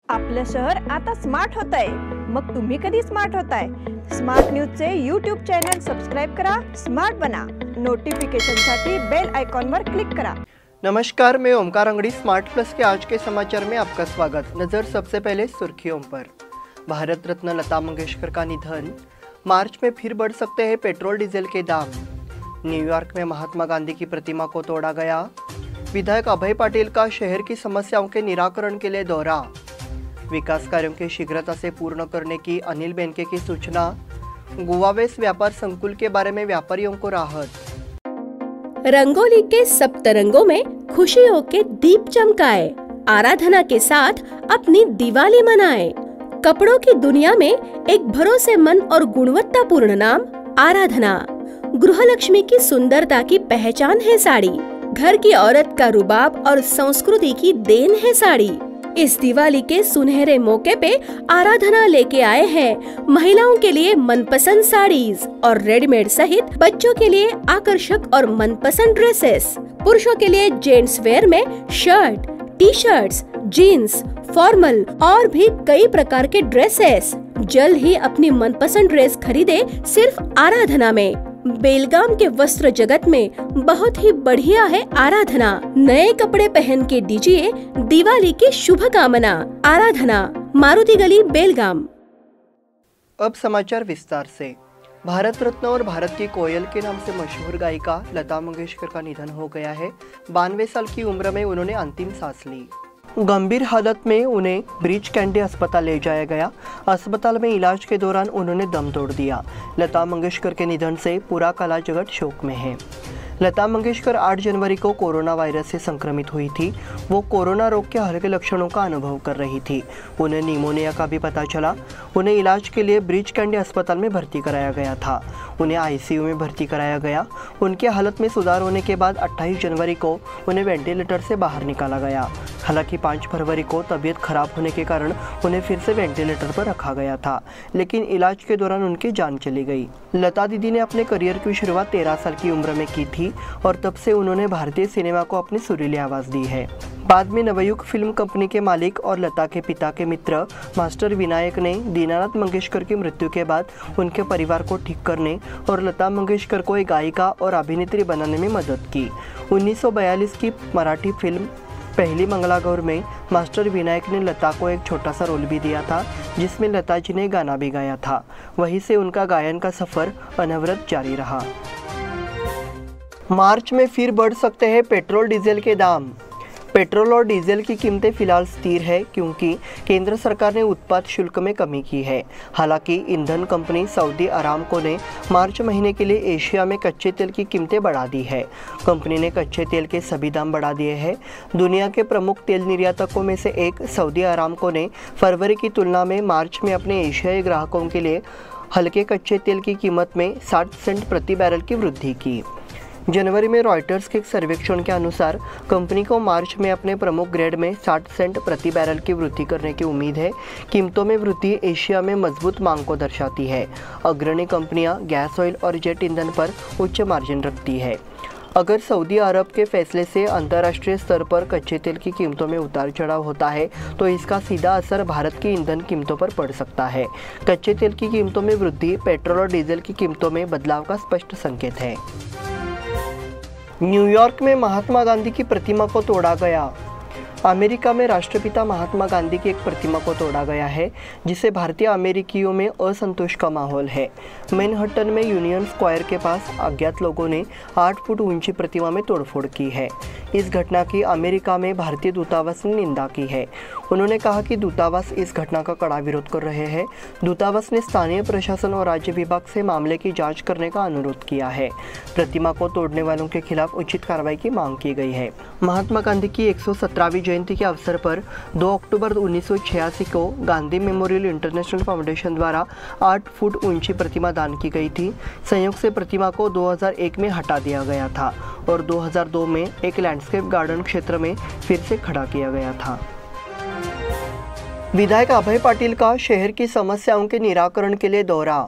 आपलं शहर आता स्मार्ट होत आहे। मग तुम्ही कधी स्मार्ट होताय? स्मार्ट न्यूजचे यूट्यूब चॅनल सबस्क्राइब करा, स्मार्ट बना। नोटिफिकेशनसाठी बेल आइकॉन पर क्लिक करा। नमस्कार, मैं ओमकार अंगड़ी। स्मार्ट प्लस के आज के समाचार में आपका स्वागत। नजर सबसे पहले सुर्खियों पर। भारत रत्न लता मंगेशकर का निधन, मार्च में फिर बढ़ सकते हैं पेट्रोल डीजल के दाम। न्यूयॉर्क में महात्मा गांधी की प्रतिमा को तोड़ा गया। विधायक अभय पाटिल का शहर की समस्याओं के निराकरण के लिए दौरा। विकास कार्यों के शीघ्रता से पूर्ण करने की अनिल बेनके की सूचना। गोवावेस व्यापार संकुल के बारे में व्यापारियों को राहत। रंगोली के सप्तरंगों में खुशियों के दीप चमकाए, आराधना के साथ अपनी दिवाली मनाए। कपड़ों की दुनिया में एक भरोसेमंद और गुणवत्तापूर्ण नाम आराधना। गृहलक्ष्मी की सुंदरता की पहचान है साड़ी। घर की औरत का रुबाब और संस्कृति की देन है साड़ी। इस दिवाली के सुनहरे मौके पे आराधना लेके आए हैं महिलाओं के लिए मनपसंद साड़ीज और रेडीमेड सहित बच्चों के लिए आकर्षक और मनपसंद ड्रेसेस। पुरुषों के लिए जेंट्स वेयर में shirt, T shirts, jeans, formal और भी कई प्रकार के ड्रेसेस। जल्द ही अपनी मनपसंद ड्रेस खरीदे सिर्फ आराधना में। बेलगाम के वस्त्र जगत में बहुत ही बढ़िया है आराधना। नए कपड़े पहन के दीजिए दिवाली की शुभकामना। आराधना, मारुति गली, बेलगाम। अब समाचार विस्तार से। भारत रत्न और भारत की कोयल के नाम से मशहूर गायिका लता मंगेशकर का निधन हो गया है। 92 साल की उम्र में उन्होंने अंतिम सांस ली। गंभीर हालत में उन्हें ब्रीच कैंडी अस्पताल ले जाया गया। अस्पताल में इलाज के दौरान उन्होंने दम तोड़ दिया। लता मंगेशकर के निधन से पूरा कला जगत शोक में है। लता मंगेशकर 8 जनवरी को कोरोना वायरस से संक्रमित हुई थी। वो कोरोना रोग के हल्के लक्षणों का अनुभव कर रही थी। उन्हें निमोनिया का भी पता चला। उन्हें इलाज के लिए ब्रीच कैंडी अस्पताल में भर्ती कराया गया था। उन्हें आईसीयू में भर्ती कराया गया। उनकी हालत में सुधार होने के बाद 28 जनवरी को उन्हें वेंटिलेटर से बाहर निकाला गया। हालांकि 5 फरवरी को तबीयत खराब होने के कारण उन्हें फिर से वेंटिलेटर पर रखा गया था, लेकिन इलाज के दौरान उनकी जान चली गई। लता दीदी ने अपने करियर की शुरुआत 13 साल की उम्र में की थी और तब से उन्होंने भारतीय सिनेमा को अपनी सुरीली आवाज़ दी है। बाद में नवयुग फिल्म कंपनी के मालिक और लता के पिता के मित्र मास्टर विनायक ने दीनानाथ मंगेशकर की मृत्यु के बाद उनके परिवार को ठीक करने और लता मंगेशकर को एक गायिका और अभिनेत्री बनाने में मदद की। 1942 की मराठी फिल्म पहली मंगलागौर में मास्टर विनायक ने लता को एक छोटा सा रोल भी दिया था, जिसमें लता जी ने गाना भी गाया था। वहीं से उनका गायन का सफर अनवरत जारी रहा। मार्च में फिर बढ़ सकते हैं पेट्रोल डीजल के दाम। पेट्रोल और डीजल की कीमतें फिलहाल स्थिर है, क्योंकि केंद्र सरकार ने उत्पाद शुल्क में कमी की है। हालांकि ईंधन कंपनी सऊदी अरामको ने मार्च महीने के लिए एशिया में कच्चे तेल की कीमतें बढ़ा दी है। कंपनी ने कच्चे तेल के सभी दाम बढ़ा दिए हैं। दुनिया के प्रमुख तेल निर्यातकों में से एक सऊदी अरामको ने फरवरी की तुलना में मार्च में अपने एशियाई ग्राहकों के लिए हल्के कच्चे तेल की कीमत में 60 सेंट प्रति बैरल की वृद्धि की। जनवरी में रॉयटर्स के एक सर्वेक्षण के अनुसार कंपनी को मार्च में अपने प्रमुख ग्रेड में 60 सेंट प्रति बैरल की वृद्धि करने की उम्मीद है। कीमतों में वृद्धि एशिया में मजबूत मांग को दर्शाती है। अग्रणी कंपनियां गैस ऑयल और जेट ईंधन पर उच्च मार्जिन रखती है। अगर सऊदी अरब के फैसले से अंतर्राष्ट्रीय स्तर पर कच्चे तेल की कीमतों में उतार चढ़ाव होता है, तो इसका सीधा असर भारत की ईंधन कीमतों पर पड़ सकता है। कच्चे तेल की कीमतों में वृद्धि पेट्रोल और डीजल की कीमतों में बदलाव का स्पष्ट संकेत है। न्यूयॉर्क में महात्मा गांधी की प्रतिमा को तोड़ा गया। अमेरिका में राष्ट्रपिता महात्मा गांधी की एक प्रतिमा को तोड़ा गया है, जिससे भारतीय अमेरिकियों में असंतोष का माहौल है। मैनहट्टन में यूनियन स्क्वायर के पास अज्ञात लोगों ने 8 फुट ऊंची प्रतिमा में तोड़फोड़ की है। इस घटना की अमेरिका में भारतीय दूतावास ने निंदा की है। उन्होंने कहा कि दूतावास इस घटना का कड़ा विरोध कर रहे हैं। दूतावास ने स्थानीय प्रशासन और राज्य विभाग से मामले की जांच करने का अनुरोध किया है। प्रतिमा को तोड़ने वालों के खिलाफ उचित कार्रवाई की मांग की गई है। महात्मा गांधी की 117वीं जयंती के अवसर पर 2 अक्टूबर 1986 को गांधी मेमोरियल इंटरनेशनल फाउंडेशन द्वारा 8 फुट ऊंची प्रतिमा दान की गई थी। संयोग से प्रतिमा को 2001 में हटा दिया गया था और 2002 में एक लैंडस्केप गार्डन क्षेत्र में फिर से खड़ा किया गया था। विधायक अभय पाटिल का शहर की समस्याओं के निराकरण के लिए दौरा।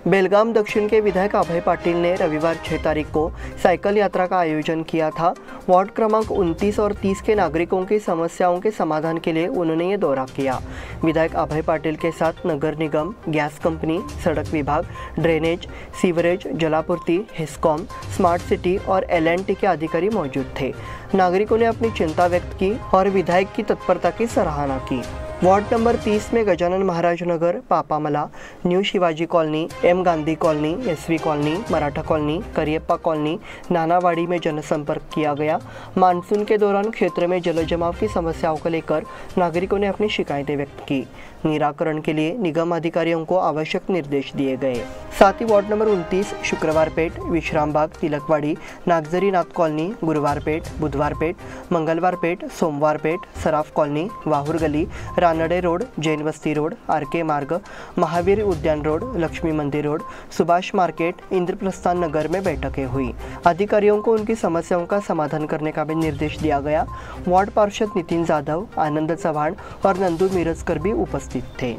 बेलगाम दक्षिण के विधायक अभय पाटिल ने रविवार 6 तारीख को साइकिल यात्रा का आयोजन किया था। वार्ड क्रमांक 29 और 30 के नागरिकों की समस्याओं के समाधान के लिए उन्होंने ये दौरा किया। विधायक अभय पाटिल के साथ नगर निगम, गैस कंपनी, सड़क विभाग, ड्रेनेज, सीवरेज, जलापूर्ति, हेस्कॉम, स्मार्ट सिटी और L&T के अधिकारी मौजूद थे। नागरिकों ने अपनी चिंता व्यक्त की और विधायक की तत्परता की सराहना की। वार्ड नंबर 30 में Gajanan Maharaj Nagar, Papamala, new Shivaji colony, M Gandhi colony, SV colony, Maratha colony, Kariappa colony, Nanawadi में जनसंपर्क किया गया। मानसून के दौरान क्षेत्र में जल जमाव की समस्याओं को लेकर नागरिकों ने अपनी शिकायतें व्यक्त की। निराकरण के लिए निगम अधिकारियों को आवश्यक निर्देश दिए गए। साथ ही ward number 29, Shukrawarpet, Vishrambag, Tilakwadi, Nagzarinath colony, Guruwarpet, Budhwarpet, Mangalwarpet, Somwarpet, Saraf colony, Vahur गली, रानडे रोड, जैन बस्ती रोड, RK मार्ग, महावीर उद्यान रोड, लक्ष्मी मंदिर रोड, सुभाष मार्केट, इंद्रप्रस्थान नगर में बैठकें हुई। अधिकारियों को उनकी समस्याओं का समाधान करने का भी निर्देश दिया गया। वार्ड पार्षद नितिन जाधव, आनंद चौहान और नंदू मिरजकर भी उपस्थित थे।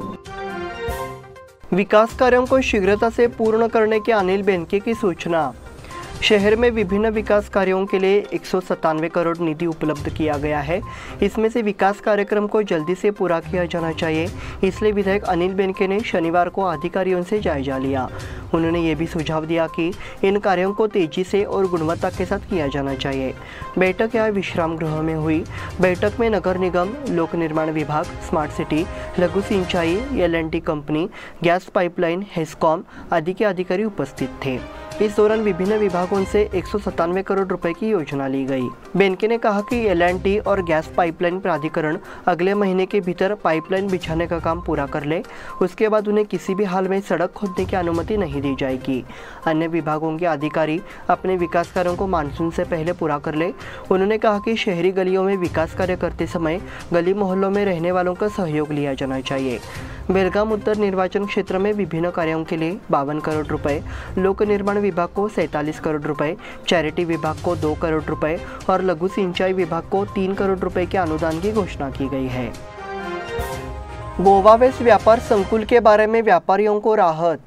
विकास कार्यों को शीघ्रता से पूर्ण करने के अनिल बेनके की सूचना। शहर में विभिन्न विकास कार्यों के लिए 197 करोड़ निधि उपलब्ध किया गया है। इसमें से विकास कार्यक्रम को जल्दी से पूरा किया जाना चाहिए, इसलिए विधायक अनिल बेनके ने शनिवार को अधिकारियों से जायजा लिया। उन्होंने ये भी सुझाव दिया कि इन कार्यों को तेजी से और गुणवत्ता के साथ किया जाना चाहिए। बैठक यहाँ विश्राम गृह में हुई। बैठक में नगर निगम, लोक निर्माण विभाग, स्मार्ट सिटी, लघु सिंचाई, L&T company, gas pipeline, HESCOM आदि के अधिकारी उपस्थित थे। इस दौरान विभिन्न विभागों से 197 करोड़ रुपए की योजना ली गई। बेनके ने कहा कि L&T और गैस पाइपलाइन प्राधिकरण अगले महीने के भीतर पाइपलाइन बिछाने का काम पूरा कर ले। उसके बाद उन्हें किसी भी हाल में सड़क खोदने की अनुमति नहीं दी जाएगी। अन्य विभागों के अधिकारी अपने विकास कार्यों को मानसून से पहले पूरा कर ले। उन्होंने कहा कि शहरी गलियों में विकास कार्य करते समय गली मोहल्लों में रहने वालों का सहयोग लिया जाना चाहिए। बेलगाम उत्तर निर्वाचन क्षेत्र में विभिन्न कार्यों के लिए 52 करोड़ रुपए, लोक निर्माण विभाग को 47 करोड़ रुपए, चैरिटी विभाग को 2 करोड़ रुपए और लघु सिंचाई विभाग को 3 करोड़ रुपए के अनुदान की घोषणा की गई है। गोवा वेस्ट व्यापार संकुल के बारे में व्यापारियों को राहत।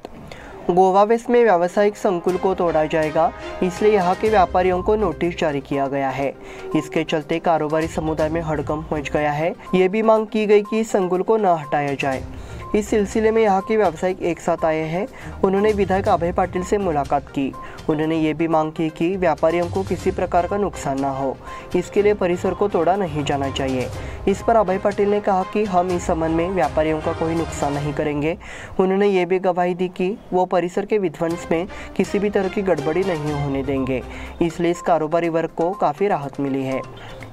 गोवा वेस्ट में व्यावसायिक संकुल को तोड़ा जाएगा, इसलिए यहाँ के व्यापारियों को नोटिस जारी किया गया है। इसके चलते कारोबारी समुदाय में हड़कंप मच गया है। ये भी मांग की गई कि संकुल को न हटाया जाए। इस सिलसिले में यहाँ के व्यावसायिक एक साथ आए हैं। उन्होंने विधायक अभय पाटिल से मुलाकात की। उन्होंने ये भी मांग की कि व्यापारियों को किसी प्रकार का नुकसान न हो, इसके लिए परिसर को तोड़ा नहीं जाना चाहिए। इस पर अभय पाटिल ने कहा कि हम इस संबंध में व्यापारियों का कोई नुकसान नहीं करेंगे। उन्होंने ये भी गवाही दी कि वो परिसर के विध्वंस में किसी भी तरह की गड़बड़ी नहीं होने देंगे, इसलिए इस कारोबारी वर्ग को काफ़ी राहत मिली है।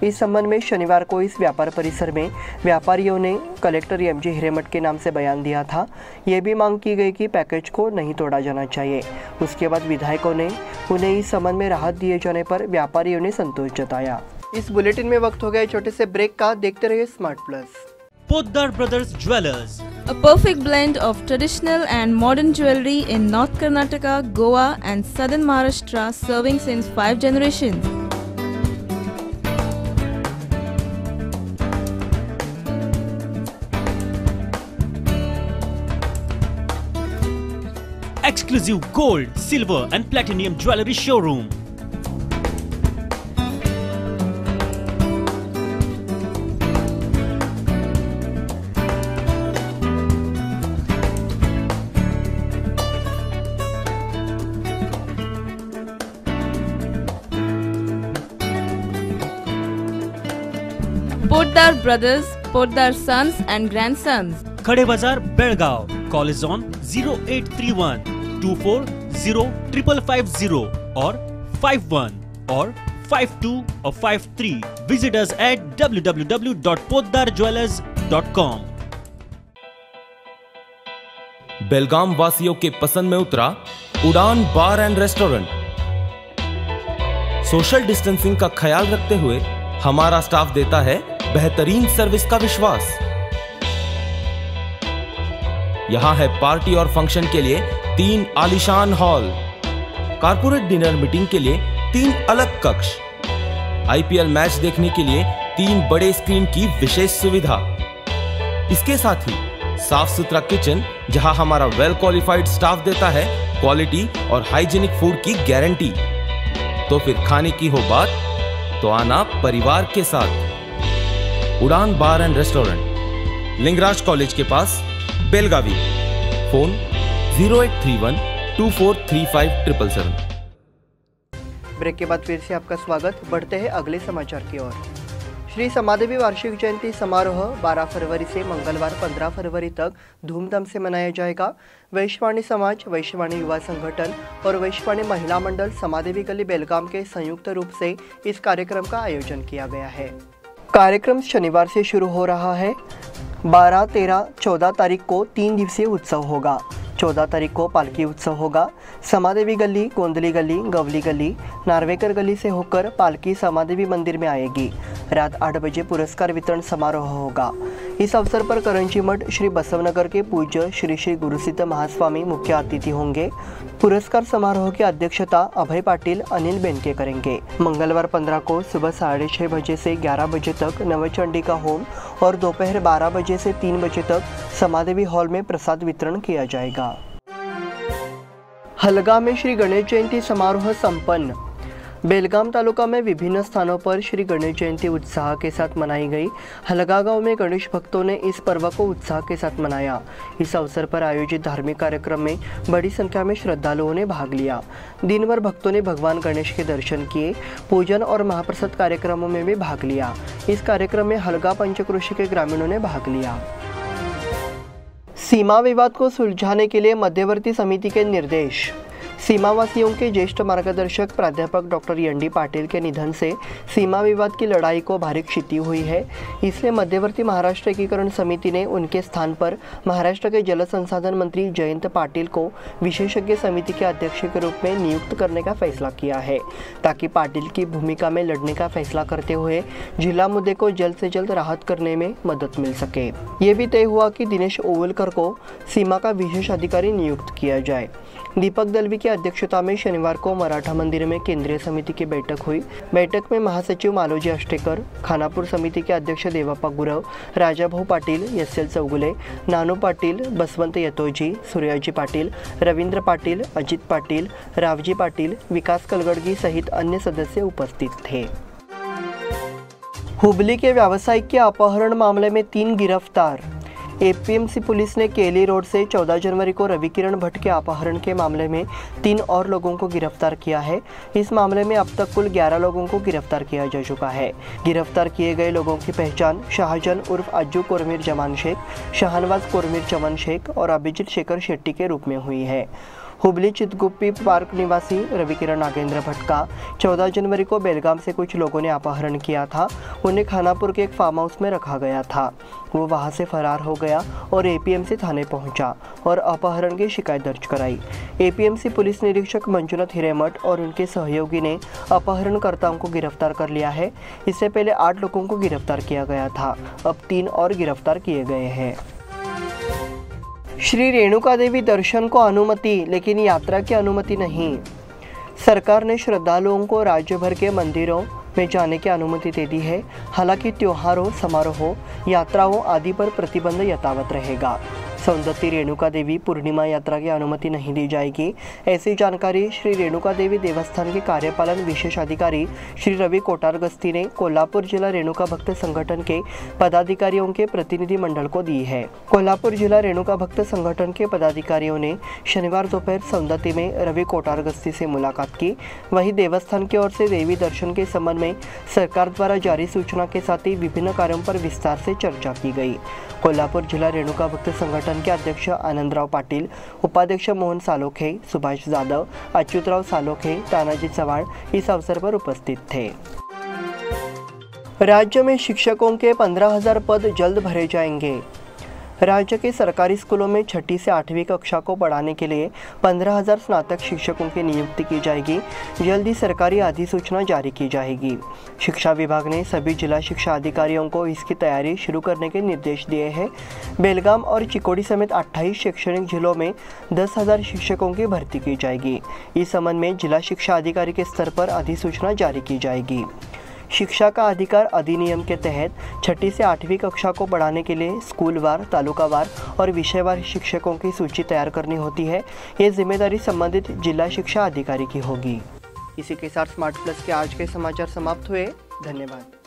इस संबंध में शनिवार को इस व्यापार परिसर में व्यापारियों ने कलेक्टर MG हिरेमठ के नाम से बयान दिया था। ये भी मांग की गई कि पैकेज को नहीं तोड़ा जाना चाहिए। उसके बाद विधायकों ने उन्हें इस संबंध में राहत दिए जाने पर व्यापारियों ने संतोष जताया। इस बुलेटिन में वक्त हो गया छोटे से ब्रेक का। देखते रहिए smart plus. Poddar Brothers Jewelers, a perfect blend of traditional and modern jewelry in North Karnataka, Goa and Southern Maharashtra, serving since 5 generations. exclusive gold, silver and platinum jewelry showroom. Poddar Brothers, Poddar Sons and Grandsons. Khade Bazar, Belgaum. Call is on 0831 240 5550 or 51 or 52 or 53. Visit us at www.poddarjewelers.com. बेलगाम वासियों के पसंद में उतरा उड़ान बार and restaurant. Social distancing का ख्याल रखते हुए हमारा स्टाफ देता है बेहतरीन सर्विस का विश्वास। यहां है पार्टी और फंक्शन के लिए 3 आलीशान हॉल, कारपोरेट डिनर मीटिंग के लिए 3 अलग कक्ष, IPL मैच देखने के लिए 3 बड़े स्क्रीन की विशेष सुविधा। इसके साथ ही साफ सुथरा किचन जहां हमारा वेल क्वालिफाइड स्टाफ देता है क्वालिटी और हाइजीनिक फूड की गारंटी। तो फिर खाने की हो बात तो आना परिवार के साथ। उड़ान बार एंड रेस्टोरेंट, लिंगराज कॉलेज के पास, बेलगावी। फोन 0831 2435 777। ब्रेक के बाद फिर से आपका स्वागत। बढ़ते हैं अगले समाचार की ओर। श्री समादेवी वार्षिक जयंती समारोह 12 फरवरी से मंगलवार 15 फरवरी तक धूमधाम से मनाया जाएगा। वैश्यवाणी समाज, वैश्यवाणी युवा संगठन और वैश्यवाणी महिला मंडल समादेवी गली बेलगाम के संयुक्त रूप से इस कार्यक्रम का आयोजन किया गया है। कार्यक्रम शनिवार से शुरू हो रहा है। 12, 13, 14 तारीख को 3 दिवसीय उत्सव होगा। 14 तारीख को पालकी उत्सव होगा। समादेवी गली, गोंदली गली, गवली गली, नार्वेकर गली से होकर पालकी समादेवी मंदिर में आएगी। रात 8 बजे पुरस्कार वितरण समारोह होगा। इस अवसर पर करंजी मठ श्री बसवनगर के पूज्य श्री श्री गुरुसिद्ध महास्वामी मुख्य अतिथि होंगे। पुरस्कार समारोह की अध्यक्षता अभय पाटिल, अनिल बेनके करेंगे। मंगलवार 15 को सुबह 6:30 बजे से 11 बजे तक नवचंडी का होम और दोपहर 12 बजे से 3 बजे तक समादेवी हॉल में प्रसाद वितरण किया जाएगा। हलगा में श्री गणेश जयंती समारोह संपन्न। बेलगाम तालुका में विभिन्न स्थानों पर श्री गणेश जयंती उत्साह के साथ मनाई गई। हलगा गांव में गणेश भक्तों ने इस पर्व को उत्साह के साथ मनाया। इस अवसर पर आयोजित धार्मिक कार्यक्रम में बड़ी संख्या में श्रद्धालुओं ने भाग लिया। दिन भर भक्तों ने भगवान गणेश के दर्शन किए, पूजन और महाप्रसाद कार्यक्रमों में भी भाग लिया। इस कार्यक्रम में हलगा पंचक्रोशी के ग्रामीणों ने भाग लिया। सीमा विवाद को सुलझाने के लिए मध्यवर्ती समिति के निर्देश। सीमावासियों के ज्येष्ठ मार्गदर्शक प्राध्यापक डॉक्टर एन.डी. पाटिल के निधन से सीमा विवाद की लड़ाई को भारी क्षति हुई है। इसलिए मध्यवर्ती महाराष्ट्र एकीकरण समिति ने उनके स्थान पर महाराष्ट्र के जल संसाधन मंत्री जयंत पाटिल को विशेषज्ञ समिति के अध्यक्ष के रूप में नियुक्त करने का फैसला किया है, ताकि पाटिल की भूमिका में लड़ने का फैसला करते हुए जिला मुद्दे को जल्द से जल्द राहत करने में मदद मिल सके। ये भी तय हुआ कि दिनेश ओवलकर को सीमा का विशेष अधिकारी नियुक्त किया जाए। दीपक दलवी की अध्यक्षता में शनिवार को मराठा मंदिर में केंद्रीय समिति की बैठक हुई। बैठक में महासचिव मालोजी अष्टेकर, खानापूर समिति के अध्यक्ष देवाप्पा गुरव, राजाभाऊ पाटील, एस.एल. चौगुले, नानू पाटील, बसवंत यतोजी, सूर्याजी पाटील, रवींद्र पाटील, अजित पाटील, रावजी पाटील, विकास कलगड़गी सहित अन्य सदस्य उपस्थित थे। हुबली के व्यावसायिक के अपहरण मामले में 3 गिरफ्तार। एपीएमसी पुलिस ने केली रोड से 14 जनवरी को रवि किरण भट्ट के अपहरण के मामले में 3 और लोगों को गिरफ्तार किया है। इस मामले में अब तक कुल 11 लोगों को गिरफ्तार किया जा चुका है। गिरफ्तार किए गए लोगों की पहचान शाहजन उर्फ अज्जू कोरमीर जमान शेख, शाहनवाज कोरमीर चमन शेख और अभिजीत शेखर शेट्टी के रूप में हुई है। हुबली चितगुप्पी पार्क निवासी रवि किरण नागेंद्र भट्ट का 14 जनवरी को बेलगाम से कुछ लोगों ने अपहरण किया था। उन्हें खानापुर के एक फार्म हाउस में रखा गया था। वो वहां से फरार हो गया और एपीएमसी थाने पहुंचा और अपहरण की शिकायत दर्ज कराई। एपीएमसी पुलिस निरीक्षक मंजुनाथ हिरेमठ और उनके सहयोगी ने अपहरणकर्ताओं को गिरफ्तार कर लिया है। इससे पहले 8 लोगों को गिरफ्तार किया गया था। अब 3 और गिरफ्तार किए गए हैं। श्री रेणुका देवी दर्शन को अनुमति, लेकिन यात्रा की अनुमति नहीं। सरकार ने श्रद्धालुओं को राज्य भर के मंदिरों में जाने की अनुमति दे दी है। हालांकि त्योहारों, समारोहों, यात्राओं आदि पर प्रतिबंध यथावत रहेगा। सौंदत्ती रेणुका देवी पूर्णिमा यात्रा की अनुमति नहीं दी जाएगी। ऐसी जानकारी श्री रेणुका देवी देवस्थान के कार्यपालन विशेष अधिकारी श्री रवि कोटारगस्ती ने कोल्हापुर जिला रेणुका भक्त संगठन के पदाधिकारियों के प्रतिनिधि मंडल को दी है। कोल्हापुर जिला रेणुका भक्त संगठन के पदाधिकारियों ने शनिवार दोपहर सौंदत्ती में रवि कोटारगस्ती से मुलाकात की। वहीं देवस्थान की ओर से देवी दर्शन के संबंध में सरकार द्वारा जारी सूचना के साथ ही विभिन्न कार्यों पर विस्तार से चर्चा की गई। कोल्हापुर जिला रेणुका भक्त संगठन के अध्यक्ष आनंदराव पाटील, उपाध्यक्ष मोहन सालोखे, सुभाष जाधव, अच्युतराव सालोखे, तानाजी चव्हाण इस अवसर पर उपस्थित थे। राज्य में शिक्षकों के 15,000 पद जल्द भरे जाएंगे। राज्य के सरकारी स्कूलों में 6ठी से 8वीं कक्षा को पढ़ाने के लिए 15,000 स्नातक शिक्षकों की नियुक्ति की जाएगी। जल्द ही सरकारी अधिसूचना जारी की जाएगी। शिक्षा विभाग ने सभी जिला शिक्षा अधिकारियों को इसकी तैयारी शुरू करने के निर्देश दिए हैं। बेलगाम और चिकोड़ी समेत 28 शैक्षणिक जिलों में 10,000 शिक्षकों की भर्ती की जाएगी। इस संबंध में जिला शिक्षा अधिकारी के स्तर पर अधिसूचना जारी की जाएगी। शिक्षा का अधिकार अधिनियम के तहत 6ठी से 8वीं कक्षा को पढ़ाने के लिए स्कूलवार, तालुकावार और विषयवार शिक्षकों की सूची तैयार करनी होती है। ये जिम्मेदारी संबंधित जिला शिक्षा अधिकारी की होगी। इसी के साथ स्मार्ट प्लस के आज के समाचार समाप्त हुए। धन्यवाद।